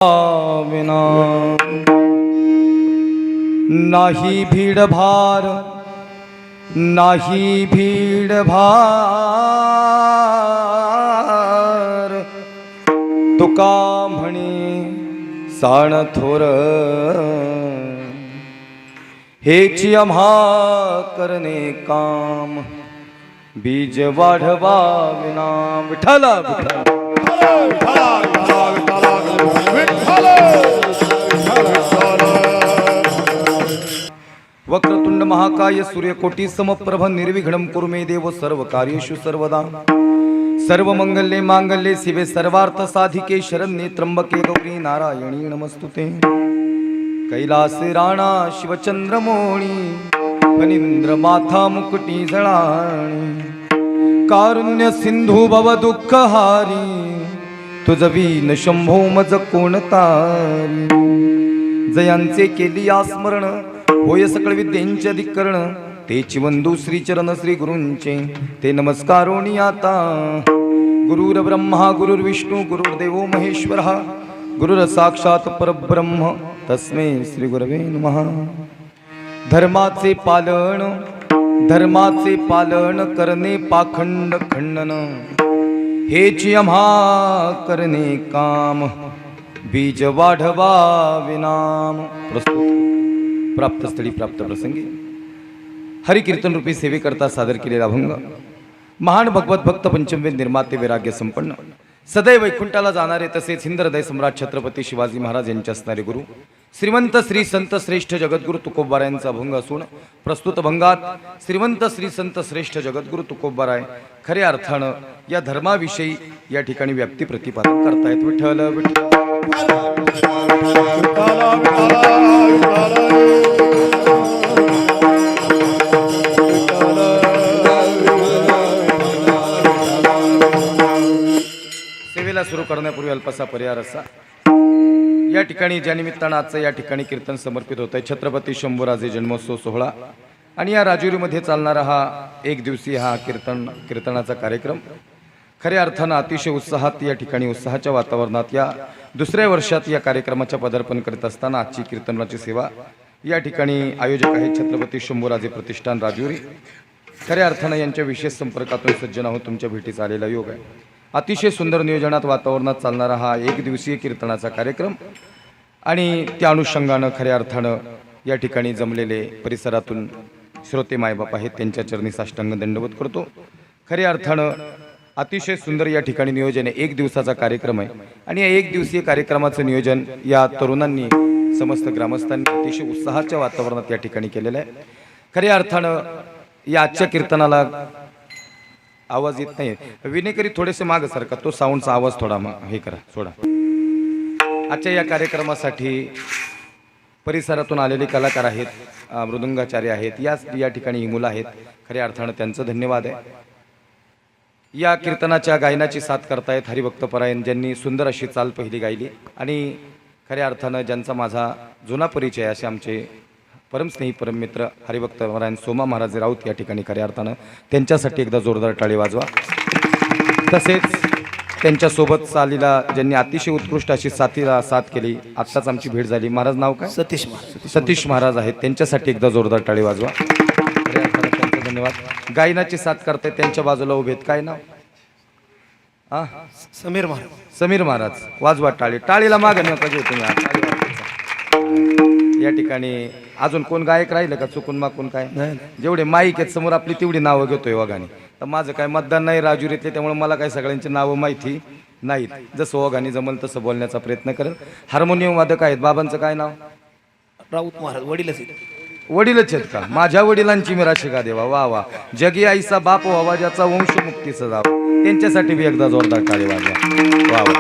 विना नाही भीड भार, नाही भीड भार, तुका म्हणे साण थोर, हेची आम्हा करणे काम, बीज वाढवा विना. विठ्ठला विठ्ठला वक्रतुंड महाकाय सूर्यकोटी समप्रभ निर्विघ्नं कुरु मे देव सर्व कार्येषु सर्वदा. सर्व मंगल्ये मांगल्ये शिवे सर्वार्थ साधिके शरण्ये त्र्यंबके गौरी नारायणी नमस्तुते. कैलासे राणा शिवचंद्रमोणी फणींद्र माथा मुकुटी जळाणी. कारुण्य सिंधू भव दुःख हारी, तुझ वीन शंभो मज कोण तारी. जयांचे केली आस्मरण, होय सकळ विद्येंचे अधिकरण. तेची वंदू श्रीचरण श्री गुरूंचे, ते नमस्कारोणी आता. गुरुर ब्रह्मा गुरुर्विष्णू गुरुर्देवो महेश्वर, गुरुर साक्षात परब्रह्म तस्मै श्री गुरवे नमः. धर्माचे पालन, धर्माचे पालन करणे पाखंड खंडन, हेची आम्हा करणे काम, बीज वाढवा विनाम. प्रस्तुत प्राप्त स्थळी प्राप्त प्रसंगी हरिकीर्तन रूपी सेवेकरता सादर केलेला अभंग. महान भगवत भक्त पंचमवेद निर्माते वैराग्य संपन्न सदैव वैकुंठाला जाणारे तसेच हिंद हृदय सम्राट छत्रपती शिवाजी महाराज यांचे असणारे गुरु श्रीमंत श्री संत श्रेष्ठ जगद्गुरु तुकोबारायांचा अभंग असून प्रस्तुत अभंगात श्रीमंत श्री संत श्रेष्ठ जगद्गुरु तुकोबाराय खऱ्या अर्थानं या धर्माविषयी या ठिकाणी व्याप्ती प्रतिपादन करतायत. विठ्ठल विठ्ठल सेवेला सुरू करण्यापूर्वी अल्पसा पर्याय असा. या ठिकाणी ज्या निमित्तानं आजचं या ठिकाणी कीर्तन समर्पित होत आहे छत्रपती शंभूराजे जन्मोत्सव सोहळा आणि या राजुरीमध्ये चालणारा हा एक दिवसीय हा कीर्तनाचा कार्यक्रम खऱ्या अर्थानं अतिशय उत्साहात या ठिकाणी उत्साहाच्या वातावरणात या दुसऱ्या वर्षात या कार्यक्रमाच्या पदार्पण करत असताना आजची कीर्तनाची सेवा या ठिकाणी आयोजक आहेत छत्रपती शंभूराजे प्रतिष्ठान राजुरी. खऱ्या अर्थानं यांच्या विशेष संपर्कातून सज्जन आहोत. तुमच्या भेटीचा आलेला योग आहे. अतिशय सुंदर नियोजनात वातावरणात चालणारा हा एक दिवसीय कीर्तनाचा कार्यक्रम आणि त्या अनुषंगानं खऱ्या अर्थानं या ठिकाणी जमलेले परिसरातून श्रोते मायबाप आहेत त्यांच्या चरणी साष्टांग दंडवत करतो. खऱ्या अर्थानं अतिशय सुंदर या ठिकाणी नियोजन आहे. एक दिवसाचा कार्यक्रम आहे आणि या एक दिवसीय कार्यक्रमाचं नियोजन या तरुणांनी समस्त ग्रामस्थांनी अतिशय उत्साहाच्या वातावरणात या ठिकाणी केलेलं आहे. खऱ्या अर्थानं या आजच्या कीर्तनाला आवाज येत नाही. विनेकरी थोडेसे माग सारखा तो साऊंडचा आवाज थोडा हे करा सोडा. आजच्या या कार्यक्रमासाठी परिसरातून आलेले कलाकार आहेत, मृदुंगाचार्य आहेत, या ठिकाणी ही मुलं आहेत. खऱ्या अर्थानं त्यांचं धन्यवाद आहे. या कीर्तनाच्या गायनाची साथ करतायत हरिभक्त परायण ज्यांनी सुंदर अशी चाल पहिली गायली आणि खऱ्या अर्थानं ज्यांचा माझा जुना परिचय असे आमचे परमस्नेही परममित्र हरिभक्त परायण सोमा महाराज राऊत या ठिकाणी खऱ्या अर्थानं त्यांच्यासाठी एकदा जोरदार टाळी वाजवा. तसेच त्यांच्यासोबत चालीला ज्यांनी अतिशय उत्कृष्ट अशी साथीला साथ केली, आत्ताच आमची भेट झाली. महाराज नाव काय? सतीश महाराज आहेत. त्यांच्यासाठी एकदा जोरदार टाळी वाजवा. खऱ्या अर्थानं त्यांचं धन्यवाद. गायनाची साथ करते त्यांच्या बाजूला उभेत. काय नाव? समीर महाराज. वाजवा टाळी. टाळीला मागे नका घेऊ तुम्ही. या ठिकाणी अजून कोण गायक राहिलं का चुकून माकून? काय जेवढे माईक आहेत समोर आपली तेवढी नावं घेतोय वगाने. तर माझं काय मतदान नाही राजुरीतले, त्यामुळे मला काय सगळ्यांची नावं माहिती नाहीत. जसं वगाने जमल तसं बोलण्याचा प्रयत्न करेल. हार्मोनियम वादक आहेत. बाबांचं काय नाव? राऊत महाराज. वडीलच आहेत का? माझ्या वडिलांची मी राशी का देवा. वा वा. जगी आईचा बाप व्हावा ज्याचा वंश मुक्तीचा जावा. त्यांच्यासाठी बी एकदा जोरदार टाळी वाजवा. वा वा.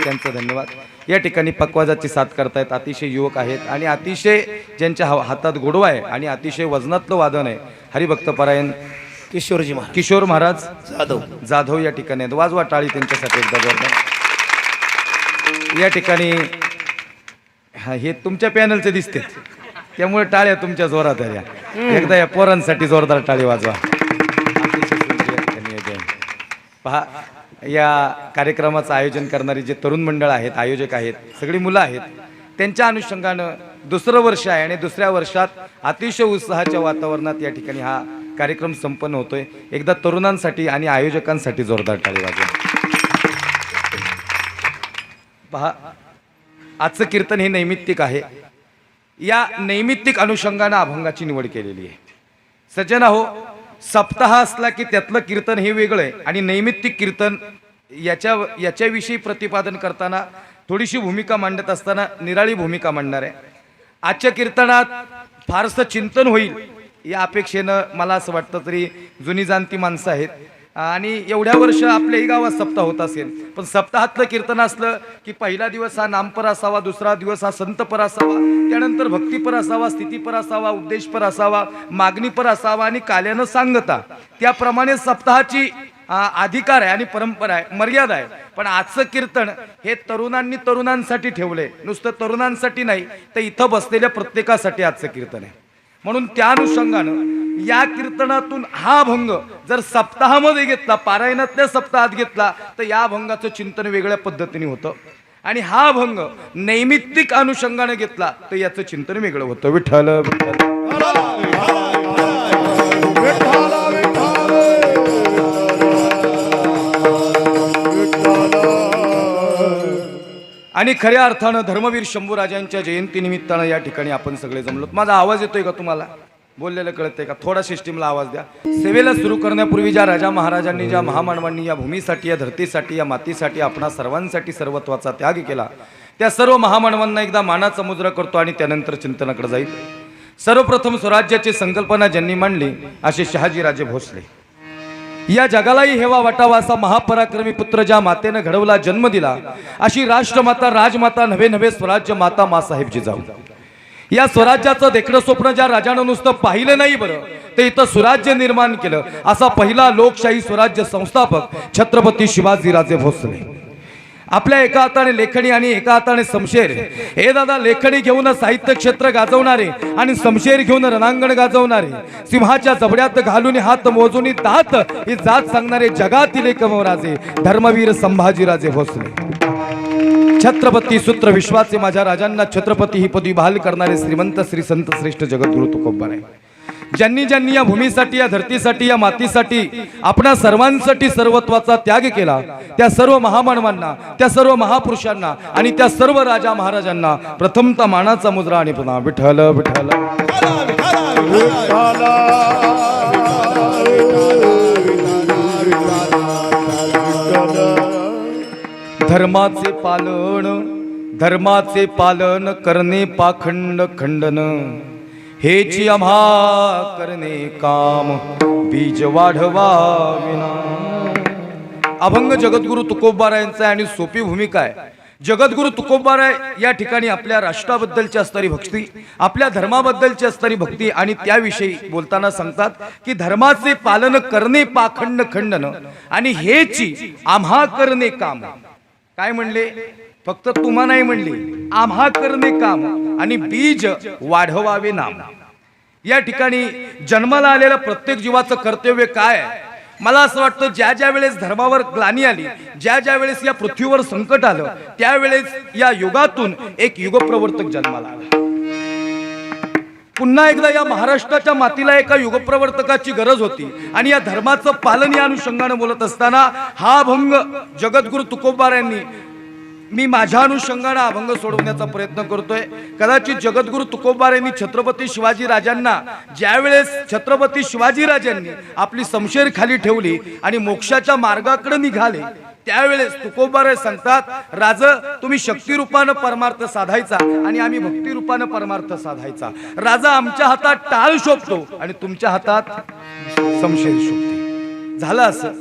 त्यांचं धन्यवाद. या ठिकाणी पकवाजाची साथ करतायत. अतिशय युवक आहेत आणि अतिशय ज्यांच्या हातात गोडवा आहे आणि अतिशय वजनातलं वादन आहे. हरिभक्त परायण किशोर महाराज जाधव या ठिकाणी आहेत. वाजवा टाळी त्यांच्यासाठी एकदा जोरदार. या ठिकाणी हे तुमच्या पॅनलचे दिसते त्यामुळे टाळ्या तुमच्या जोरात आहे. एकदा या पोरांसाठी जोरदार टाळी वाजवा. पहा या कार्यक्रमाचं आयोजन करणारी जे तरुण मंडळ आहेत, आयोजक आहेत, सगळी मुलं आहेत, त्यांच्या अनुषंगानं दुसरं वर्ष आहे आणि दुसऱ्या वर्षात अतिशय उत्साहाच्या वातावरणात या ठिकाणी हा कार्यक्रम संपन्न होतोय. एकदा तरुणांसाठी आणि आयोजकांसाठी जोरदार टाळी वाजवा. पहा, आजचं कीर्तन हे नैमित्तिक आहे. या नैमित्तिक अनुषंगानं अभंगाची निवड केलेली आहे. सज्जन हो, सप्ताह असला की त्यातलं कीर्तन हे वेगळं आहे आणि नैमित्तिक कीर्तन याच्याविषयी प्रतिपादन करताना थोडीशी भूमिका मांडत असताना निराळी भूमिका मांडणार आहे. आजच्या कीर्तनात फारसं चिंतन होईल या अपेक्षेनं मला असं वाटतं, तरी जुनी जाणती माणसं आहेत आणि एवढ्या वर्ष आपल्याही गावात सप्ताह होत असेल, पण सप्ताहातलं कीर्तन असलं की पहिला दिवस हा नामपर असावा, दुसरा दिवस हा संतपर असावा, त्यानंतर भक्तीपर असावा, स्थितीपर असावा, उपदेशपर असावा, मागणीपर असावा आणि काल्यानं सांगता. त्याप्रमाणे सप्ताहाची अधिकार आहे आणि परंपरा आहे, मर्यादा आहे. पण आजचं कीर्तन हे तरुणांनी तरुणांसाठी ठेवलंय, नुसतं तरुणांसाठी नाही तर इथं बसलेल्या प्रत्येकासाठी आजचं कीर्तन आहे. म्हणून त्या अनुषंगानं या कीर्तनातून हा अभंग जर सप्ताहामध्ये घेतला, पारायणातल्या सप्ताहात घेतला, तर या अभंगाचं चिंतन वेगळ्या पद्धतीने होतं आणि हा अभंग नैमित्तिक अनुषंगाने घेतला तर याचं चिंतन वेगळं होतं. विठ्ठल विठ्ठल आणि खऱ्या अर्थानं धर्मवीर शंभूराजांच्या जयंतीनिमित्तानं या ठिकाणी आपण सगळे जमलो. माझा आवाज येतोय का तुम्हाला? बोललेलं कळतंय का? थोडा सिस्टीमला आवाज द्या. सेवेला सुरू करण्यापूर्वी ज्या राजा महाराजांनी, ज्या महामानवांनी या भूमीसाठी, या धरतीसाठी, या मातीसाठी, आपणा सर्वांसाठी सर्वत्वाचा त्याग केला, त्या सर्व महामानवांना एकदा मानाचा मुजरा करतो आणि त्यानंतर चिंतनाकडे जाईल. सर्वप्रथम स्वराज्याची संकल्पना ज्यांनी मांडली असे शहाजीराजे भोसले. या जगालाही हेवा वाटावा असा महापराक्रमी पुत्र ज्या मातेनं घडवला, जन्म दिला, अशी राष्ट्रमाता, राजमाता, नव्हे नव्हे स्वराज्य माता मासाहेब जिजाऊ. या स्वराज्याचं देखणं स्वप्न ज्या राजानं नुसतं पाहिलं नाही बरं, ते इथं सुराज्य निर्माण केलं असा पहिला लोकशाही स्वराज्य संस्थापक छत्रपती शिवाजीराजे भोसले. आपल्या एका हाताने लेखणी आणि एका हाताने समशेर. हे दादा, लेखणी घेऊन साहित्य क्षेत्र गाजवणारे आणि समशेर घेऊन रणांगण गाजवणारे, सिंहाच्या जबड्यात घालून हात मोजून दात ही जात सांगणारे जगातील एकमेव राजे धर्मवीर संभाजीराजे भोसले. छत्रपती सूत्र विश्वाचे माझ्या राजांना छत्रपती ही पदवी बहाल करणारे श्रीमंत श्री संत श्रेष्ठ जगद्गुरु तुकोबाराय. ज्यांनी ज्यांनी या भूमीसाठी, या धरतीसाठी, या मातीसाठी, आपणा सर्वांसाठी सर्वत्वाचा त्याग केला, त्या सर्व महामानवांना, त्या सर्व महापुरुषांना आणि त्या सर्व राजा महाराजांना प्रथमतः मानाचा मुजरा आणि पुन्हा विठ्ठल विठ्ठल. धर्माचे पालन, धर्माचे पालन करणे पाखंड खंडन, हेची आम्हा करणे काम, बीज वाढवाविना. अभंग जगद्गुरु तुकोबारायांचा आणि सोपी भूमिका आहे. जगद्गुरु तुकोबाराय या ठिकाणी आपल्या राष्ट्राबद्दलची असणारी भक्ती, आपल्या धर्माबद्दलची असणारी भक्ती आणि त्याविषयी बोलताना सांगतात की धर्माचे पालन करणे पाखंड खंडन आणि हेची आम्हा करणे काम. काय म्हणले? फक्त तुम्हा नाही म्हणले, आम्हा करणे काम आणि बीज वाढवावे नाम. या ठिकाणी जन्माला आलेल्या प्रत्येक जीवाचं कर्तव्य काय आहे? मला असं वाटतं, ज्या ज्या वेळेस धर्मावर ग्लानी आली, ज्या ज्या वेळेस या पृथ्वीवर संकट आलं, त्यावेळेस या युगातून एक युगप्रवर्तक जन्माला आला. पुन्हा एकदा या महाराष्ट्राच्या मातीला एका युगप्रवर्तकाची गरज होती आणि या धर्माचं पालन या अनुषंगाने बोलत असताना हा अभंग जगद्गुरु तुकोबारायांनी, मी माझ्या अनुषंगाने अभंग सोडवण्याचा प्रयत्न करतोय. कदाचित जगद्गुरु तुकोबारायांनी छत्रपती शिवाजी राजांना, ज्यावेळेस छत्रपती शिवाजी राजांनी आपली समशेर खाली ठेवली आणि मोक्षाच्या मार्गाकडे निघाले, त्यावेळेस तुकोबाराय सांगतात, राज, तुम्ही शक्तिरूपानं परमार्थ साधायचा आणि आम्ही भक्तिरूपानं परमार्थ साधायचा. राजा, आमच्या हातात टाळ शोभतो आणि तुमच्या हातात समशेर शोभते. झालं असं.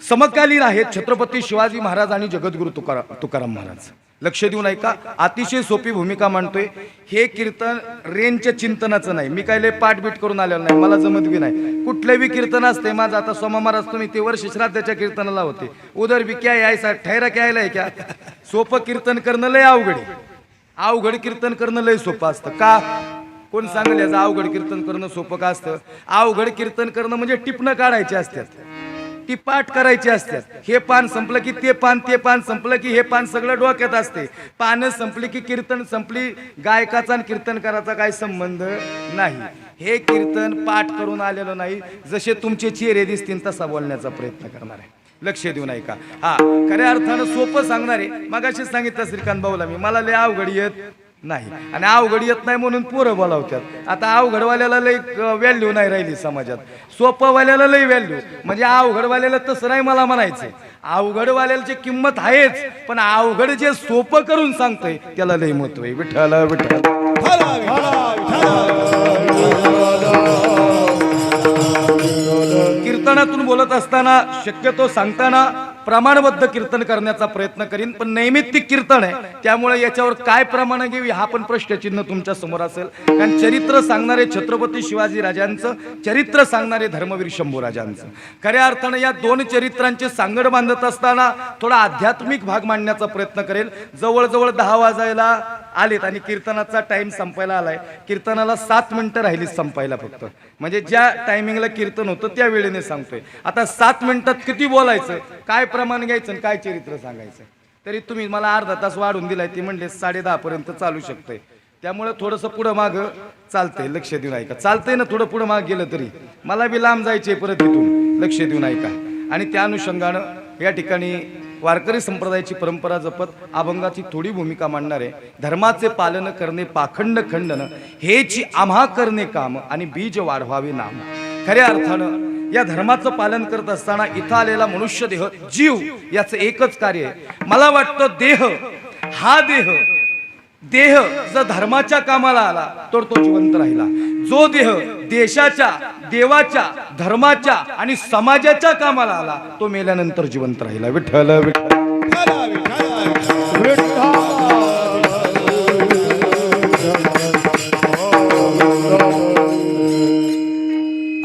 समकालीन आहेत छत्रपती शिवाजी महाराज आणि जगद्गुरु तुकाराम महाराज. लक्ष देऊन ऐका, अतिशय सोपी भूमिका मांडतोय. हे कीर्तन रेंजच्या चिंतनाचं नाही, मी काय लय पाठबीट करून आलेलो नाही, मला जमत बी नाही. कुठले बी कीर्तन असते माझं. आता सोमा महाराज तुम्ही ते वर्ष श्राद्धाच्या कीर्तनाला होते, उदर बी क्या यायचा ठैरा क्या यायला क्या. सोपं कीर्तन करणं लय अवघड, अवघड कीर्तन करणं लय सोपं असतं. का? कोण सांगेल याचं अवघड कीर्तन करणं सोपं का असतं? अवघड कीर्तन करणं म्हणजे टिपणं काढायचे असतात. ती पाठ करायची असतात. हे पान संपलं की ते पान संपलं की हे पान सगळं डोक्यात असते. पानं संपली की कीर्तन संपली. गायकाचा आणि कीर्तनकाराचा काही संबंध नाही. हे कीर्तन पाठ करून आलेलं नाही. जसे तुमचे चेहरे दिसतील तसा बोलण्याचा प्रयत्न करणार आहे. लक्ष देऊ नये का? हा, खऱ्या अर्थानं सोपं सांगणार आहे. मगाशीच सांगितलं श्रीकांत भाऊला मी, मला लय अवघड येत नाही आणि अवघड येत नाही म्हणून पोरं बोलावतात. आता अवघडवाल्याला लय व्हॅल्यू नाही राहिली समाजात, सोपवाल्याला लय व्हॅल्यू. म्हणजे अवघडवाल्याला तसं नाही मला म्हणायचं. अवघडवाल्याची किंमत आहेच, पण अवघड जे सोपं करून सांगतोय त्याला लय महत्व आहे. विठ्ठल विठ्ठल. कीर्तनातून बोलत असताना शक्यतो सांगताना प्रमाणबद्ध कीर्तन करण्याचा प्रयत्न करीन, पण नैमित्तिक कीर्तन आहे त्यामुळे याच्यावर काय प्रमाण घेऊ हा पण प्रश्नचिन्ह तुमच्या समोर असेल. कारण चरित्र सांगणारे छत्रपती शिवाजी राजांचं, चरित्र सांगणारे धर्मवीर शंभूराजांचं. खऱ्या अर्थानं या दोन चरित्रांचे सांगड बांधत असताना थोडा आध्यात्मिक भाग मांडण्याचा प्रयत्न करेल. जवळजवळ 10 वाजायला आलेत आणि कीर्तनाचा टाइम संपायला आलाय. कीर्तनाला 7 मिनिटं राहिली संपायला फक्त. म्हणजे ज्या टायमिंगला कीर्तन होतं त्या वेळेने सांगतोय. आता 7 मिनिटात किती बोलायचं, काय प्रमाण घ्यायचं, काय चरित्र सांगायचं. तरी तुम्ही मला अर्धा तास वाढून दिलाय. ती म्हणले 10:30 पर्यंत चालू शकतंय. त्यामुळे थोडंसं पुढं माग चालतंय. लक्ष देऊ नये का? चालतंय ना, थोडं पुढं माग गेलं तरी मला बी लांब जायचे परत इथून. लक्ष देऊ नये का? आणि त्या अनुषंगानं या ठिकाणी वारकरी संप्रदायाची परंपरा जपत अभंगाची थोडी भूमिका मांडणार आहे. धर्माचे पालन करणे पाखंड खंडन, हेच आम्हा करणे काम आणि बीज वाढवावे नाम. खऱ्या अर्थानं या धर्माचं पालन करत असताना इथं आलेला मनुष्य देह, जीव, याचं एकच कार्य आहे. मला वाटतं देह हा देह जर धर्माच्या कामाला आला तर तो जिवंत राहिला. जो देह देशाच्या, देवाच्या, धर्माच्या आणि समाजाच्या कामाला आला तो मेल्यानंतर जिवंत राहिला. विठ्ठल विठ्ठल.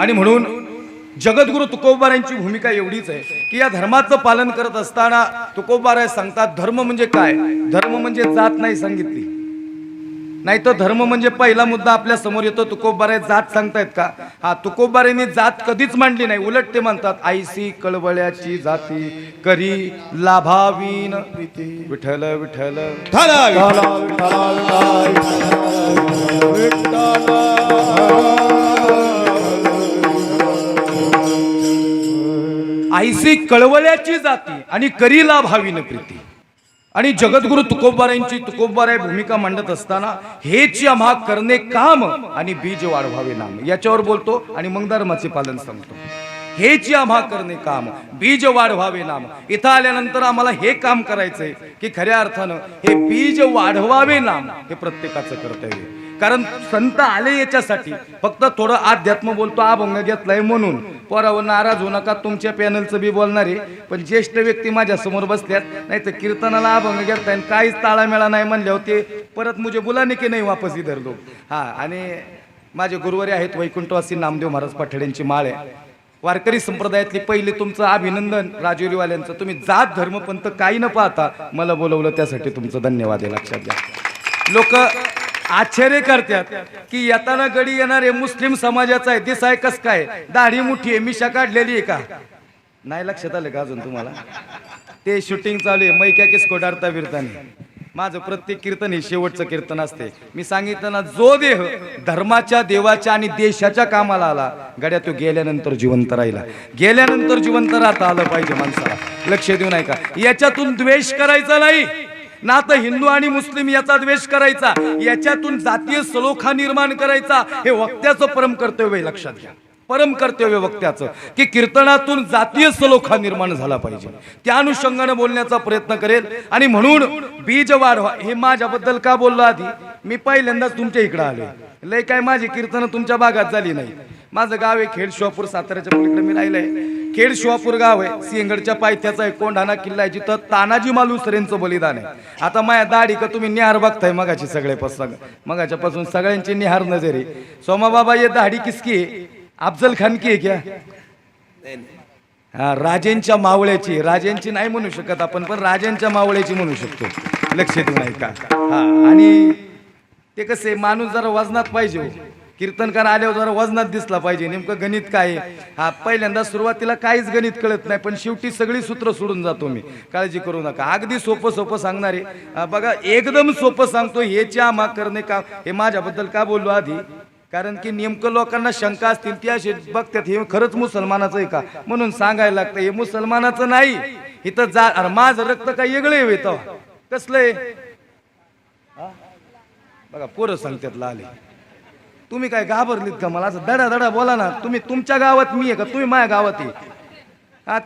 आणि म्हणून जगद्गुरु तुकोबारायांची भूमिका एवढीच आहे की या धर्माचं पालन करत असताना तुकोबाराय सांगतात, धर्म म्हणजे काय? धर्म म्हणजे जात नाही सांगितली. नाही तर धर्म म्हणजे पहिला मुद्दा आपल्या समोर येतो. तुकोबाराय जात सांगतायत का? हा, तुकोबारायांनी जात कधीच मांडली नाही. उलट ते म्हणतात, आईसी कळवळ्याची जाती करी लाभावीन विठ्ठल विठ्ठल. आईसी कळवळ्याची जाती आणि करी लाभावीन प्रीती. आणि जगद्गुरु तुकोबाराय भूमिका मांडत असताना हेच आम्हा करणे काम आणि बीज वाढवावे नाम, याच्यावर बोलतो आणि मग धर्माचे पालन सांगतो. हेच आम्हा करणे काम, बीज वाढवावे नाम. इथं आल्यानंतर आम्हाला हे काम करायचंय की खऱ्या अर्थानं हे बीज वाढवावे नाम हे प्रत्येकाचं कर्तव्य. कारण संत आले याच्यासाठी. फक्त थोडं अध्यात्म बोलतो, अभंग घेतलाय म्हणून पोरावर नाराज होऊ नका. तुमच्या पॅनलचं बी बोलणार आहे, पण ज्येष्ठ व्यक्ती माझ्या समोर बसल्यात. नाही तर कीर्तनाला अभंग घेताय काहीच ताळामेळा नाही म्हणले होते परत मुझे बुलाने की नाही वापस इधर लोक. हा, आणि माझे गुरुवारी आहेत वैकुंठवासी नामदेव महाराज पाठड्यांची माळ आहे. वारकरी संप्रदायातली पहिले तुमचं अभिनंदन राजुरीवाल्यांचं. तुम्ही जात धर्म पंथ काही न पाहता मला बोलवलं, त्यासाठी तुमचं धन्यवाद आहे. लक्षात घ्या. लोक आश्चर्य करतात की येताना गडी येणारे मुस्लिम समाजाचा आहे, दिसाय कस काय, दाढी मुठी आहे, मिशा काढलेली आहे का? नाही लक्षात आलं का अजून तुम्हाला? ते शूटिंग चालू आहे मैक्या किसको डारता बिरतानी. माझं प्रत्येक कीर्तन हे शेवटचं कीर्तन असते. मी सांगितलं ना, जो देह धर्माच्या, देवाच्या आणि देशाच्या कामाला आला गड्या तो गेल्यानंतर जिवंत राहिला. गेल्यानंतर जिवंत राहता आलं पाहिजे माणसाला. लक्ष देऊ नाही का? याच्यातून द्वेष करायचा नाही ना, तर हिंदू आणि मुस्लिम याचा द्वेष करायचा. याच्यातून जातीय सलोखा निर्माण करायचा. हे वक्त्याचं परम कर्तव्य. लक्षात घ्या, परम कर्तव्य वक्त्याचं की कीर्तनातून जातीय सलोखा निर्माण झाला पाहिजे. त्या अनुषंगाने बोलण्याचा प्रयत्न करेल. आणि म्हणून बीज वाढवा. हे माझ्याबद्दल का बोललो आधी? मी पहिल्यांदाच तुमच्या इकडे आलोय. लय काय माझी कीर्तन तुमच्या भागात झाली नाही. माझं गाव आहे खेड शिवापूर, साताऱ्याच्या पलीकडे मी राहिलंय. खेड शिवापूर गाव आहे, सिंहगडच्या पायथ्याचा आहे. कोंढाणा किल्ला आहे जिथं तानाजी मालुसरेंचं बलिदान आहे. आता माया दाढी का तुम्ही निहार बघताय मगाची मगाच्या पासून सगळ्यांची निहार नजरे. सोमा बाबा ये दाढी किसकी आहे? अफजल खान की आहे क्या? हा, राजेंच्या मावळ्याची. राजेंची नाही म्हणू शकत आपण, पण राजेंच्या मावळ्याची म्हणू शकतो. लक्ष देऊ नाही का? हा, आणि ते कसे माणूस जरा वजनात पाहिजे. कीर्तनकार आल्यावर जरा वजनात दिसला पाहिजे, नेमकं गणित काय आहे. हा पहिल्यांदा सुरुवातीला काहीच गणित कळत नाही, पण शेवटी सगळी सूत्र सोडून जातो मी, काळजी करू नका. अगदी सोपं सोपं सांगणारे बघा, एकदम सोपं सांगतो. हेच्या आम्हा करणे का, हे माझ्याबद्दल का बोललो आधी, कारण की नेमकं लोकांना शंका असतील ती अशी बघतात, हे खरंच मुसलमानाचं आहे का म्हणून सांगायला लागतं. हे मुसलमानाचं नाही, इथं जा. अरे माझं रक्त काय वेगळे येतं, कसलंय बघा. पोरं सांगतात लाले, तुम्ही काय घाबरलीत का मला? असं दडा दडा बोला ना. तुम्ही तुमच्या गावात मी आहे का, तुम्ही माझ्या गावात आहे?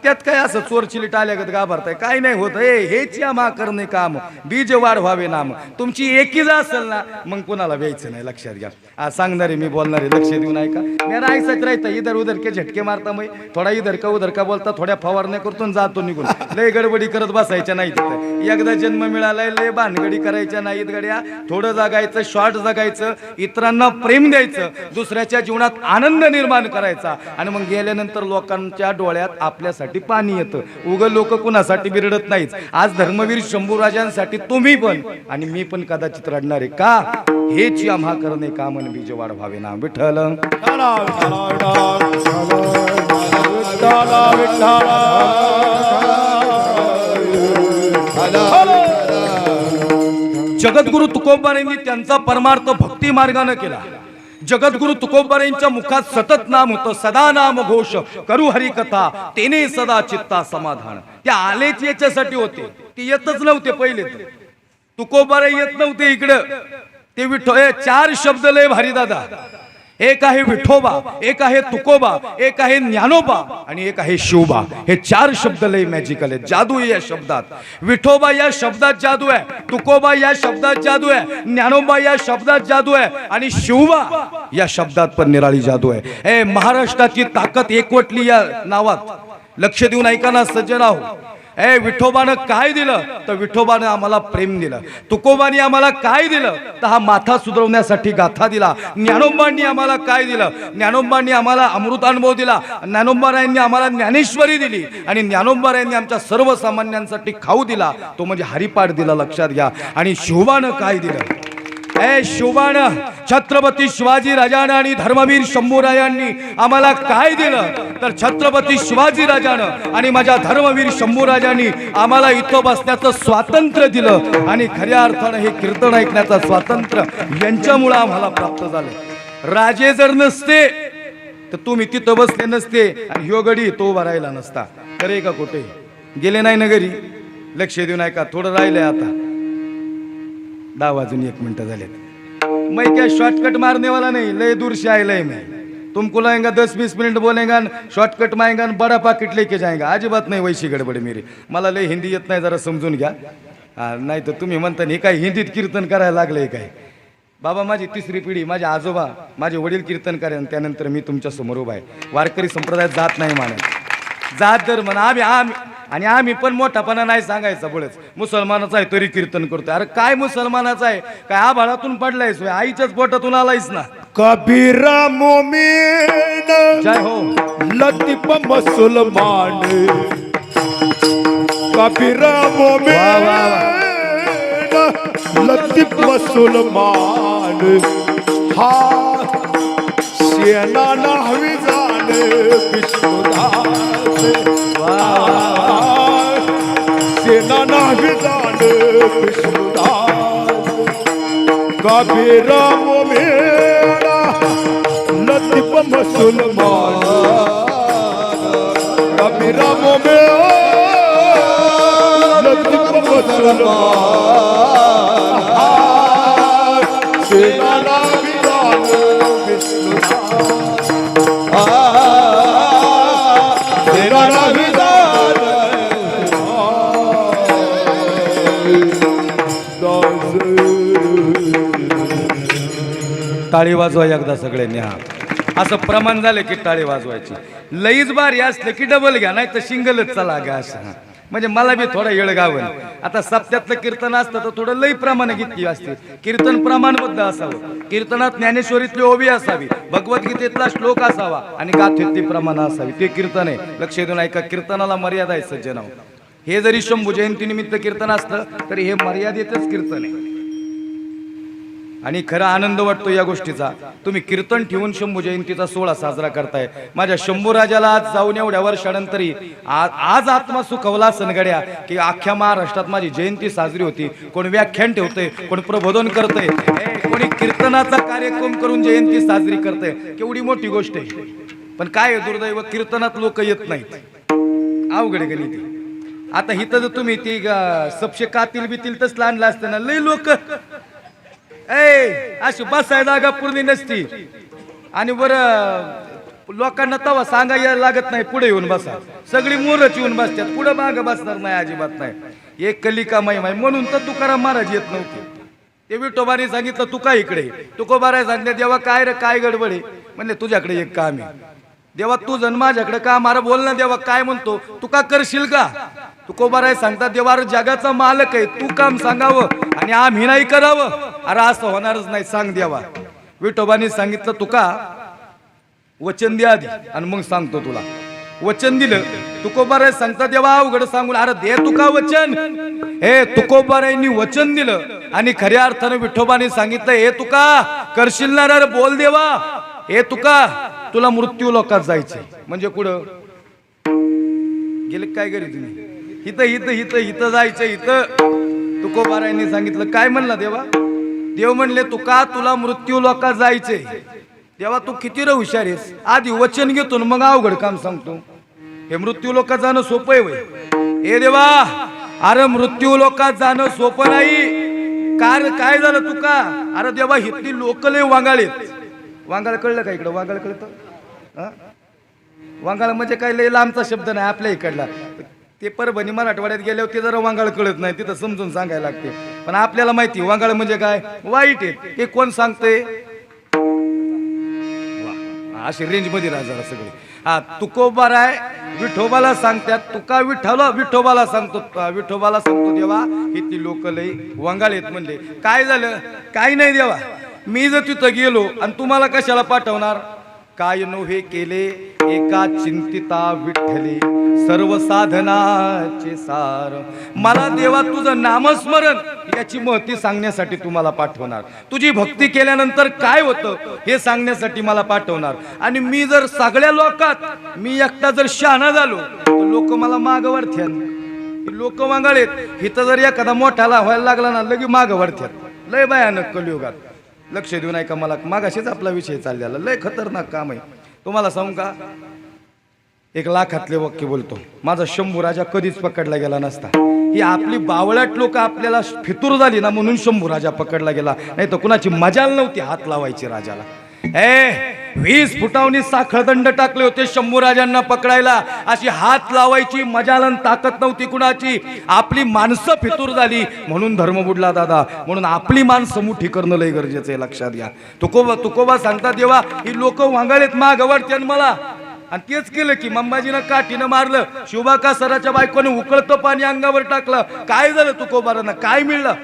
त्यात काय असं चोर चिलीट आल्यागत घाबरताय? काय नाही होत. हेच या मा करणे काम, बीज वाढ व्हावे नाम. तुमची एकीच असेल ना, मग कुणाला व्यायचं नाही, लक्षात घ्या. सांगणारे मी बोलणारे लक्ष देऊन ऐका. मेरा ऐसाच राहता, इधर उधर के झटके मारता, मग थोडा इधर का उधर का बोलता, थोड्या फवारण्या करतो जातो निघून. लय गडबडी करत बसायच्या नाही तिथं. एकदा जन्म मिळालाय, लय भानगडी करायच्या नाहीत गड्या. थोडं जगायचं, शॉर्ट जगायचं, इतरांना प्रेम द्यायचं, दुसऱ्याच्या जीवनात आनंद निर्माण करायचा. आणि मग गेल्यानंतर लोकांच्या डोळ्यात आपल्यासाठी पाणी येतं. उग लोक कुणासाठी बिरडत नाहीत. आज धर्मवीर शंभूराजांसाठी तुम्ही पण आणि मी पण कदाचित रडणार आहे का? हेच आम्हा करणे काम बीज वाढ व्हावे ना. विठ्ठल जगद्गुरु तुकोबारायांनी त्यांचा परमार्थ भक्ती मार्गाने केला. जगद्गुरु तुकोबारायांच्या मुखात सतत नाम होतं, सदा नाम घोष करू हरी कथा, तेने सदा चित्ता समाधान. ते आलेच याच्यासाठी होते, ते येतच नव्हते पहिले. तुकोबारा येत नव्हते इकडं. ते विठ्ठल, चार शब्द लय भारी दादा. एक आहे विठोबा, एक आहे तुकोबा, एक आहे ज्ञानोबा आणि एक आहे शिवबा. हे चार शब्द लय मॅजिकल आहेत. जादू आहे या शब्दात. विठोबा या शब्दात जादू आहे, तुकोबा या शब्दात जादू आहे, ज्ञानोबा या शब्दात जादू आहे आणि शिवबा या शब्दात पण निराळी जादू आहे. हे महाराष्ट्राची ताकद एकवटली या नावात. लक्ष देऊन ऐका ना सज्जनाहो. विठोबानं काय दिलं तर विठोबानं आम्हाला प्रेम दिलं. तुकोबाने आम्हाला काय दिलं तर हा माथा सुधरवण्यासाठी गाथा दिला. ज्ञानोबांनी आम्हाला काय दिलं? ज्ञानोबांनी आम्हाला अमृतानुभव दिला. ज्ञानोबारायांनी आम्हाला ज्ञानेश्वरी दिली आणि ज्ञानोबारायांनी आमच्या सर्वसामान्यांसाठी खाऊ दिला, तो म्हणजे हरिपाठ दिला. लक्षात घ्या. आणि शिवबानं काय दिलं? शिवबानं छत्रपती शिवाजी राजानं आणि धर्मवीर शंभूरायांनी आम्हाला काय दिलं तर छत्रपती शिवाजी राजानं आणि माझ्या धर्मवीर शंभूराजांनी आम्हाला इथं बसण्याचं स्वातंत्र्य दिलं. आणि खऱ्या अर्थानं हे कीर्तन ऐकण्याचं स्वातंत्र्य यांच्यामुळे आम्हाला प्राप्त झालं. राजे जर नसते तर तुम्ही तिथं बसले नसते आणि ह्यो गडी तो उभा राहिला नसता. खरे का कुठे गेले नाही ना घरी? लक्ष देऊन ऐका. थोडं राहिलंय आता, 10 वाजून 1 मिनट झाले. मैं क्या शॉर्टकट मारने वाला नहीं, लय दूर से आए लय. मैं तुमको लाएंगा 10-20 मिनट बोलेगा, शॉर्टकट मारेगा, बड़ा पाकिट लेके जाएगा. अजिबात नाही वैशी गडबड मेरी. मला लय हिंदी येत नाही, जरा समजून घ्या. नाही तर तुम्ही म्हणता हे काय हिंदीत कीर्तन करायला लागलंय काय? बाबा माझी 3री पिढी, माझे आजोबा माझे वडील कीर्तन करायला, त्यानंतर मी तुमच्या समोर उभा आहे. वारकरी संप्रदायात जात नाही मानत, जात धर्म आणि आम्ही पण मोठापणा नाही सांगायचा. बोलच मुसलमानाचा आहे तरी कीर्तन करतोय. अरे काय मुसलमानाचा आहे? काय आभाळातून पडलायस? आईच्याच पोटातून आलायस ना. कबीरा मोमीन जय हो. लतीफ मुसलमान, कबीरा मोमीन लतीफ मुसलमान. हा सेना नाहवी जाणे विष्णुदास, सेना नाहवी जाणे विष्णुदास. कबीरा मोमीन लतीफ मुसलमान, कबीरा मोमीन लतीफ मुसलमान. सेना नाहवी जाणे विष्णुदास, सेना नाहवी जाणे टाळी वाजवा एकदा सगळ्यांनी. हा असं प्रमाण झालं की टाळी वाजवायची. लईच बारी असले की डबल घ्या, नाही तर सिंगलच चला घ्या. असं म्हणजे मला बी थोडा येळ गावं. आता सप्त्यातलं कीर्तन असतं तर थोडं लई प्रमाणे घेतली असते. कीर्तन प्रमाणबद्ध असावं. कीर्तनात ज्ञानेश्वरीतली ओवी असावी, भगवद्गीतेतला श्लोक असावा आणि गाथेतली प्रमाण असावी. ते कीर्तन आहे. लक्ष देऊन ऐका. कीर्तनाला मर्यादा आहे सज्जनाव. हे जरी शंभू जयंती निमित्त कीर्तन असलं तरी हे मर्यादेतच कीर्तन आहे. आणि खरा आनंद वाटतो या गोष्टीचा. तुम्ही कीर्तन ठेवून शंभू जयंतीचा सोहळा साजरा करताय. माझ्या शंभू राजाला आज जाऊन एवढ्या वर्षानंतरी आज आत्मा सुखवला सनगड्या की अख्ख्या महाराष्ट्रात माझी जयंती साजरी होती. कोण व्याख्यान ठेवतंय, कोण प्रबोधन करतंय, कोणी कीर्तनाचा कार्यक्रम करून जयंती साजरी करतंय. केवढी मोठी गोष्ट आहे. पण काय दुर्दैव, कीर्तनात लोक येत नाहीत. अवघड गणित. आता हिथं जर तुम्ही ती सबशे कातील बितील तसलं आणलं असतं ना, लई लोक अशी बसाय जागा पुरली नसती. आणि बरं लोकांना तवा सांगायला लागत नाही पुढे येऊन बसा. सगळी मोरच येऊन बसतात, पुढे माग बसणार नाही, अजिबात नाही. एक कलिका महिमा म्हणून तर तुकाराम महाराज येत नव्हते. ते विठोबाने सांगितलं तुका इकडे. तुकोबाराय सांगितलं देवा काय रे काय गडबड आहे. म्हणले तुझ्याकडे एक काम आहे. देवा तुझं माझ्याकडे काम. अरे बोल ना देवा काय म्हणतो. तुका करशील का. तुकोबाराय सांगतात देवा जगाचा मालक आहे, तू काम सांगावं आणि आम्ही नाही करावं. अरे असं होणारच नाही, सांग देवा. विठोबाने सांगितलं तुका वचन द्या आधी आणि मग सांगतो तुला. वचन दिलं. तुकोबाराय सांगतात देवा अवघड सांगून अरे दे तुका वचन. हे तुकोबारायांनी वचन दिलं आणि खऱ्या अर्थानं विठोबाने सांगितलं हे तुका करशील ना रे बोल देवा. हे तुका तुला मृत्यू लोकात जायचंय. म्हणजे कुठं गेले काय घरी तुम्ही. इथं इथं इथं इथं जायचं. इथं तुकोबारायांनी सांगितलं काय म्हणला देवा. देव म्हणले तुका तुला मृत्यू लोकात जायचंय. देवा तू किती रे हुशार आहेस. आधी वचन घेतो मग अवघड काम सांगतो. हे मृत्यू लोकात जाणं सोपं आहे वय. हे देवा अरे मृत्यू लोकात जाणं सोपं नाही. काय झालं तुका. अरे देवा इथली लोक लय वांगाळीत. वांगाळ कळलं का इकडं. वांगाळ कळतं. वांगाळ म्हणजे काय लय लांबचा शब्द नाही आपल्या इकडला. ते परभणी मराठवाड्यात गेले होते जरा वांगाळ कळत नाही, तिथं समजून सांगायला लागते. पण आपल्याला माहिती वांगाळ म्हणजे काय वाईट आहे. हे कोण सांगते. अशी रेंज मध्ये राहा सगळे. हा तुकोबाराय विठोबाला सांगतात तुका विठोबाला सांगतो. विठोबाला सांगतो देवा इथली लोक लय वांगाळ आहेत. म्हणले काय झालं. काही नाही देवा मी जर तिथं गेलो आणि तुम्हाला कशाला पाठवणार. काय नव्हे केले एका चिंतिता विठ्ठले सर्व साधनाचे सार. मला देवा तुझं नामस्मरण याची महती सांगण्यासाठी तुम्हाला पाठवणार. तुझी भक्ती केल्यानंतर काय होतं हे सांगण्यासाठी मला पाठवणार. आणि मी जर सगळ्या लोकात मी एकटा जर शहाणा झालो तर लोक मला माग वळत्यान. लोक वांगाळेत. इथं जर एखादा मोठाला व्हायला लागला ना लगे माग वळत्यात. लय भयानक कलियुगात. लक्ष देऊ नाही का मला. मागाशीच आपला विषय चाललेला. लय खतरनाक काम आहे. तुम्हाला सांगू का एक लाखातले वाक्य बोलतो. माझा शंभू राजा कधीच पकडला गेला नसता. ही आपली बावळट लोक आपल्याला फितूर झाली ना म्हणून शंभू राजा पकडला गेला. नाही तर कुणाची मजाल नव्हती हात लावायची राजाला. 20 फुटावनी साखळदंड टाकले होते शंभू राजांना पकडायला. अशी हात लावायची मजालन ताकद नव्हती कुणाची. आपली माणसं फितूर झाली म्हणून धर्म बुडला दादा. म्हणून आपली माणसं मुठी करणं लय गरजेचं आहे. लक्षात घ्या. तुकोबा सांगतात देवा ही लोक वांगाळेत माग वळत्यान मला. आणि तेच केलं की मंबाजीनं काठीनं मारलं. शिवबाकासराच्या बायकोने उकळतं पाणी अंगावर टाकलं. काय झालं तुकोबारांना काय मिळलं.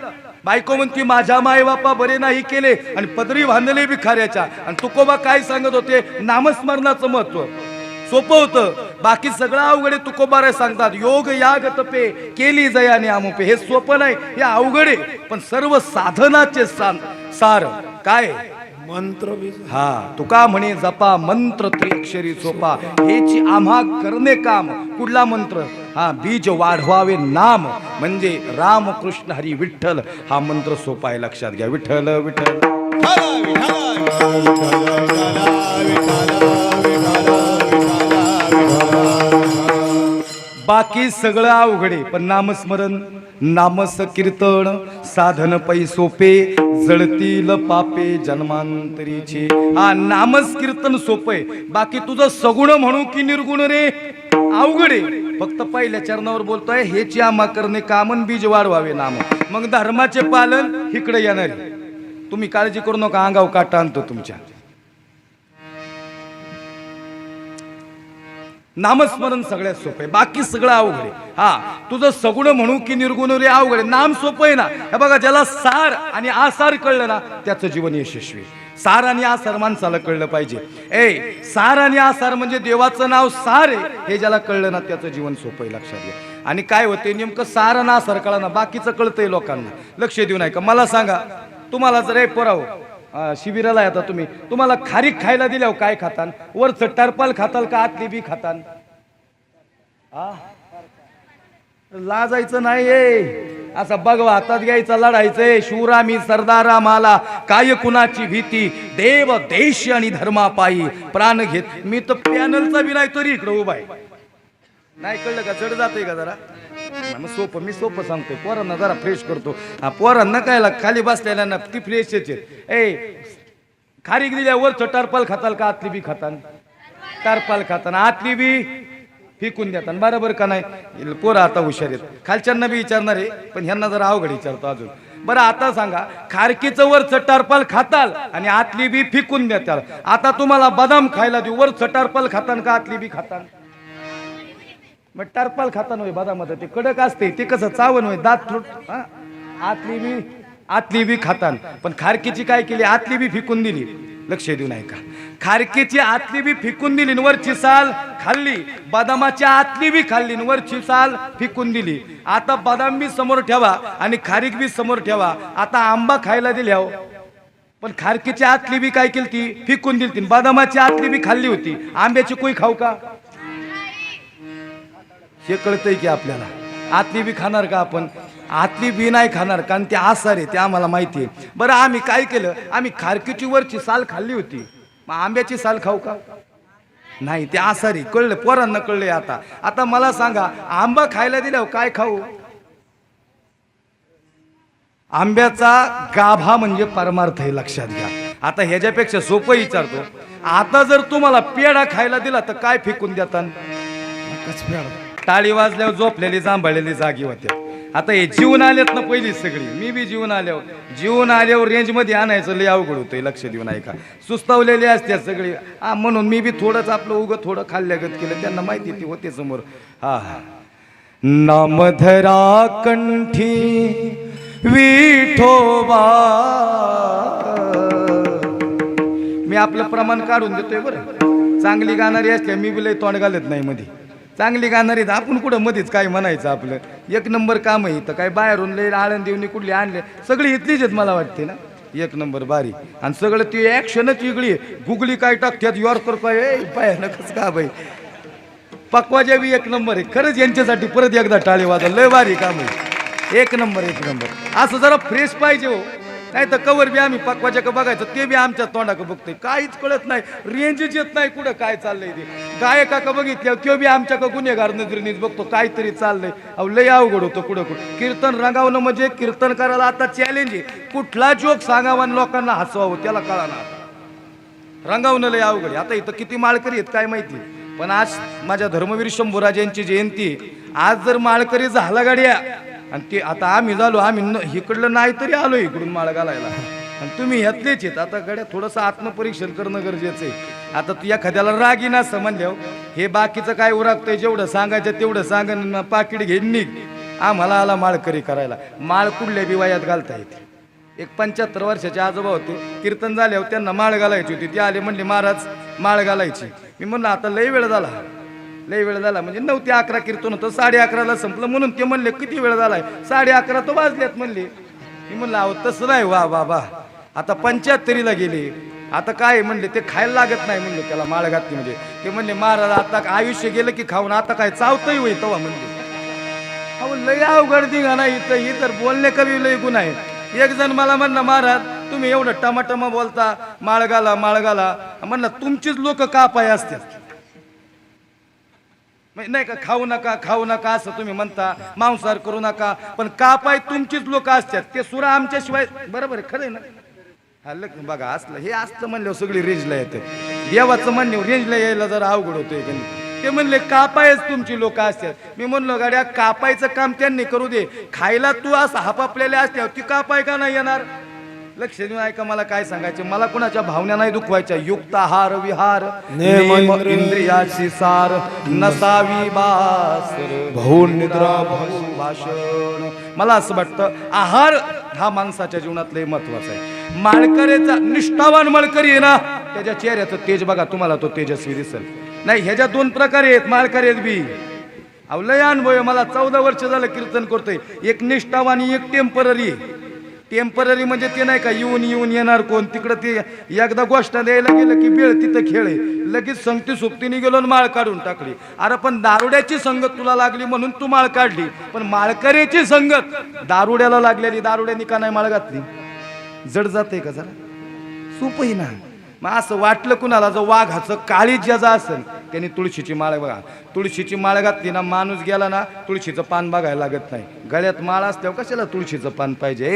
बायको म्हणती माझ्या माय बापा बरे नाही केले आणि पदरी बांधले भिखाऱ्याच्या. आणि तुकोबा काय सांगत होते नामस्मरणाचं महत्व. सोपं होतं. बाकी सगळं अवघड आहे. तुकोबारा सांगतात योग याग तपे केली जयाने आमोपे. हे सोपं नाही हे अवघड आहे. पण सर्व साधनाचे सार काय मंत्र. हा तुका म्हणे जपा मंत्र त्रिअक्षरी सोपा. हेची आम्हा करणे काम. कुठला मंत्र. हा बीज वाढवावे नाम. म्हणजे राम कृष्ण हरी विठ्ठल हा मंत्र सोपा आहे. लक्षात घ्या. विठ्ठल विठ्ठल बाकी सगळं अवघडे पण नामस्मरण नामस कीर्तन साधन पै सोपे जळतील पापे जन्मांतरीचे. हा नामस कीर्तन सोपे. बाकी तुझं सगुण म्हणू की निर्गुण रे अवघडे. फक्त पहिल्या चरणावर बोलतोय हेची आम्हा करणे कामन बीज वाढवावे नाम. मग धर्माचे पालन इकडे येणार. तुम्ही काळजी करू नका अंगाव काटा आणतो तुमच्या. नामस्मरण सगळ्यात सोपं आहे. बाकी सगळं अवघड आहे. हा तुझं सगुण म्हणू की निर्गुण रे अवघड आहे. नाम सोपं आहे ना. हे बघा ज्याला सार आणि आसार कळलं ना त्याचं जीवन यशस्वी. सार आणि आसार माणसाला कळलं पाहिजे. सार आणि आसार म्हणजे देवाचं नाव सार आहे हे ज्याला कळलं ना त्याचं जीवन सोपं आहे. लक्षात घ्या. आणि काय होते नेमकं सार आणि आसार कळा ना बाकीचं कळतंय लोकांना. लक्ष देऊ नाही का. मला सांगा तुम्हाला जर पोराव शिबिराला येता तुम्हाला खारीक खायला दिल्यावर काय खातान? वरचं टरपाल खाताल का आतली बी खातान? लाजायचं नाही, असं बघवा हातात घ्यायचं, लढायचंय. शूरामी सरदारा माला काय कुणाची भीती, देव देश आणि धर्मापायी प्राण घेत. मी तर पॅनलचा बी नाही तरी इकडे उभा आहे. नाही कळलं का? चढ जाते का जरा? मी सोपं सांगतोय, पोरांना जरा फ्रेश करतो. पोरांना काय खाली बसलेल्या ती फ्रेश खारीक दिल्या वरचं टरपाल खाताल का आतली बी खातान? टरपाल खातान, आतली बी फिकून देतात. बरोबर का नाही? पोरं आता हुशार आहेत, खालच्यांना बी विचारणार आहे, पण ह्यांना जरा अवघड विचारतो अजून. बरं आता सांगा, खारकीचं वरचं टरपाल खाताल आणि आतली बी फिकून देताल. आता तुम्हाला बदाम खायला देऊ, वरचं टरपाल खातान का आतली बी खातान? मग टरपाल खातान होय बदामात, ते कडक असते, ते कसं चावण होय दात फुट. आतली बी खातान, पण खारकीची काय केली? आतली बी फिकून दिली. लक्ष देऊ नाही का? खारकीची आतली बी फिकून दिली, वरची साल खाल्ली. बदामाची आतली बी खाल्ली, वरची साल फिकून दिली. आता बदाम बी समोर ठेवा आणि खारीक बी समोर ठेवा. आता आंबा खायला दिल्या, पण खारकीची आतली बी काय केली? ती फिकून दिली. बदामाची आतली बी खाल्ली होती. आंब्याची कोई खाऊ का? हे कळतंय की आपल्याला? आतली बी खाणार का आपण? आतली बी नाही खाणार, कारण ते आसार आहे, ते आम्हाला माहिती आहे. बरं आम्ही काय केलं? आम्ही खारकीची वरची साल खाल्ली होती, मग आंब्याची साल खाऊ का? नाही, ते आसारी. कळलं? पोरांना कळले. आता मला सांगा, आंबा खायला दिल्यावर काय खाऊ? आंब्याचा गाभा म्हणजे परमार्थ आहे, लक्षात घ्या. आता ह्याच्यापेक्षा सोपं विचारतो, आता जर तुम्हाला पेढा खायला दिला तर काय फेकून देतात? टाळी वाजल्यावर झोपलेली जांभळलेली जागी होत्या. आता हे जीवन आलेत ना पहिली सगळी. मी बी जीवन आल्यावर रेंज मध्ये आणायचं लय अवघड होतंय. लक्ष देऊ नाही का? सुस्तावलेले असतात सगळी. म्हणून मी बी थोडंच आपलं उगं थोडं खाल्ल्यागत केलं. त्यांना माहिती ती होते समोर. नामधरा कंठी विठोबा. मी आपलं प्रमाण काढून देतोय बरं. चांगली गाणारी असल्या मी बी लय तोंड घालत नाही मध्ये. चांगली गाणारी आपण कुठं मध्येच काय म्हणायचं? आपलं एक नंबर काम आहे. इथं काय बाहेरून लय आळंदीवनी कुठली आणले? सगळी इथलीच आहेत मला वाटते ना. एक नंबर बारी. आणि सगळं ती ऍक्शनच वेगळी. गुगली काय टाकतात, यॉर्कर काय पायानकच का बाई. पक्वाजा बी एक नंबर आहे. खरंच यांच्यासाठी परत एकदा टाळी वाजवा. लय भारी काम आहे. एक नंबर. असं जरा फ्रेश पाहिजे हो. नाही तर कवर बी आम्ही पक्वाच्या का बघायचं, ते बी आमच्या तोंडाक बघतोय. काहीच कळत नाही, रेंजच येत नाही कुठं काय चाललंय ते. गायका का बघितल्यावर तो बी आमच्या का गुन्हेगार नजरेनेच बघतो काहीतरी चाललंय. अहो लय अवघड होतं. कुठं कीर्तन रंगावणं म्हणजे कीर्तन करायला आता चॅलेंज आहे. कुठला जोक सांगावा आणि लोकांना हसवावं त्याला कळाना. रंगावणं लय अवघड. आता इथं किती माळकरी आहेत काय माहिती. पण आज माझ्या धर्मवीर शंभूराजांची जयंती. आज जर माळकरी झाला गाड्या, आणि ते आता आम्ही झालो, आम्ही इकडलं नाही तरी आलो इकडून माळ घालायला, आणि तुम्ही ह्यातलेच आहेत. आता गड्या थोडंसं आत्मपरीक्षण करणं गरजेचं आहे. आता तू एखाद्याला रागी ना समजल्यावर हे बाकीचं काय उरकतंय, जेवढं सांगायचं तेवढं सांगन, पाकिट घेऊन निघ. आम्हाला आला माळकरी करायला. माळ कुठल्या बी वयात घालता येते. एक 75 वर्षाचे आजोबा होते, कीर्तन झाल्यावर त्यांना माळ घालायची होती. ते आले म्हणले महाराज माळ घालायची. मी म्हणलं आता लय वेळ झाला म्हणजे 9 ते 11 कीर्तन होतं. 11:30ला संपलं. म्हणून ते म्हणले किती वेळ झालाय? 11:30 तो वाजल्यात म्हणले. मी म्हणलं अहो तसं नाही. वा बाबा आता 75ला गेले. आता काय म्हणले ते खायला लागत नाही म्हणले त्याला माळ घातली म्हणजे. ते म्हणले महाराज आता आयुष्य गेलं की खाऊन आता काय चावतही होईल तेव्हा म्हणले. अहो लय अवघड दिघा नाही इथं. ही तर बोलणे कवी लय गुण आहे. एक जण मला म्हणलं महाराज तुम्ही एवढं टमाटमा बोलता, माळ घाला म्हणलं तुमचीच लोक का पाय असतात नाही का? खाऊ नका असं तुम्ही म्हणता, मांसाहार करू नका, पण कापाय तुमचीच लोक असतात. ते सुरा आमच्याशिवाय. बरोबर आहे, खरं ना? बघा असलं हे असतं म्हणल्यावर सगळी रेंजला येते. देवाचं म्हणण्यावर रेंजला यायला जरा अवघड होतोय. ते म्हणले कापायच तुमची लोक असतात. मी म्हणलो गाड्या कापायचं काम त्यांनी करू दे, खायला तू असं हापापलेले असल्यावर ती कापाय का नाही येणार? लक्ष देऊन ऐका मला काय सांगायचे. मला कुणाच्या भावना नाही दुखवायच्या. युक्त आहार विहार नेम इंद्रियाची सार नसावी बास भौन निद्रा भाषण. मला असं वाटतं आहार हा माणसाच्या जीवनात लय महत्वाचा आहे. माळकरीचा निष्ठावान माळकरी आहे ना, त्याच्या चेहऱ्याचं तेज बघा, तुम्हाला तो तेजस्वी दिसेल. नाही ह्याच्या 2 प्रकार आहेत माळकरी आहेत बी. अहो लय अनुभव. मला 14 वर्ष झालं कीर्तन करतोय. एक निष्ठावान, एक टेम्पररी. टेम्पररी म्हणजे ते नाही का येऊन येऊन येणार कोण तिकडं ते एकदा गोष्ट द्यायला गेलं की वेळ तिथं खेळ लगेच संगती सुप्तीने गेलो आणि माळ काढून टाकली. अरे पण दारुड्याची संगत तुला लागली म्हणून तू माळ काढली, पण माळकऱ्याची संगत दारुड्याला लागलेली, दारुड्यानी का नाही माळ घातली? जड जाते का जरा? सोपही ना. मग असं वाटलं कुणाला जो वाघाचं काळीज ज्याचं असेल त्यांनी तुळशीची माळ बघा, तुळशीची माळ घातली ना माणूस गेला ना तुळशीचं पान बघायला लागत नाही. गळ्यात माळ असल्यावर कशाला तुळशीचं पान पाहिजे?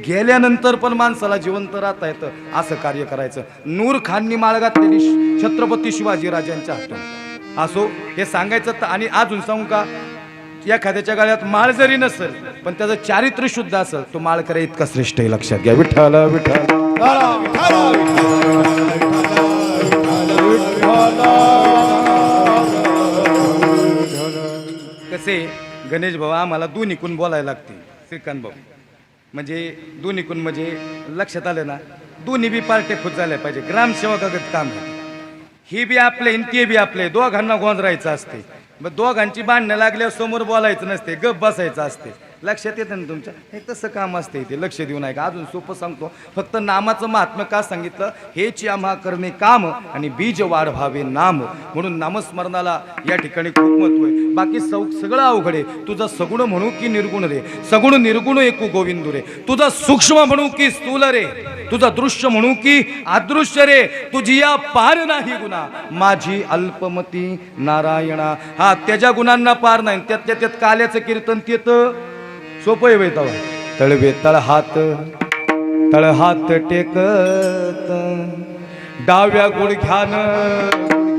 गेल्यानंतर पण माणसाला जिवंत राहता येतं असं कार्य करायचं. नूर खाननी माळ घातलेली छत्रपती शिवाजी राजांच्या हातून असो हे सांगायचं. आणि अजून सांगू का, एखाद्याच्या गळ्यात माळ जरी नसेल पण त्याचं चारित्र्य शुद्ध असेल तो माळकरी इतका श्रेष्ठ आहे. लक्षात घ्या. विठ्ठल विठ्ठल कसे गणेश भाऊ आम्हाला दोन्हीकून बोलायला लागते. श्रीकांत भाऊ म्हणजे दोन्हीकून म्हणजे लक्षात आलं ना, दोन्ही बी पार्टे खुद झाल्या पाहिजे. ग्रामसेवकागत काम आहे. ही बी आपले आणि ते बी आपले, दोघांना गोंधरायचं असते. मग दोघांची भांडणं लागल्यावर समोर बोलायचं नसते, गप बसायचं असते. लक्षात येतं ना तुमच्या? हे तसं काम असते ते. लक्ष देऊ नये का? अजून सोपं सांगतो. फक्त नामाचं महात्म्य का सांगितलं? हेची आम्हा करणे काम आणि बीज वाढवावे नाम. म्हणून नामस्मरणाला या ठिकाणी खूप महत्व आहे. बाकी सगळं अवघड आहे. तुझा सगुण म्हणू की निर्गुण रे, सगुण निर्गुण एकू गोविंदू रे. तुझा सूक्ष्म म्हणू की स्थूल रे, तुझा दृश्य म्हणू की अदृश्य रे. तुझी या पार नाही गुणा, माझी अल्पमती नारायणा. हा त्याच्या गुणांना पार नाही. त्यात काल्याचं कीर्तन तेत सोपं आहे तवा. तळवे तळहात टेकत डाव्या गुडघ्यान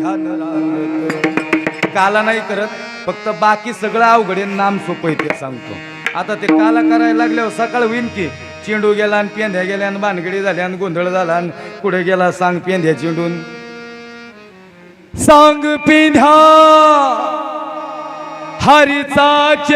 रांगत. काला नाही करत, फक्त बाकी सगळं अवघड आहे. नाम सोपं आहे ते सांगतो. आता ते काला करायला लागल्यावर सकाळ होईन की चेंडू गेला आणि पेंध्या गेल्या आणि भानगडी झाल्या आणि गोंधळ झाला आणि कुठे गेला सांग पेंध्या चेंडून सांग पेंध्या हरीचा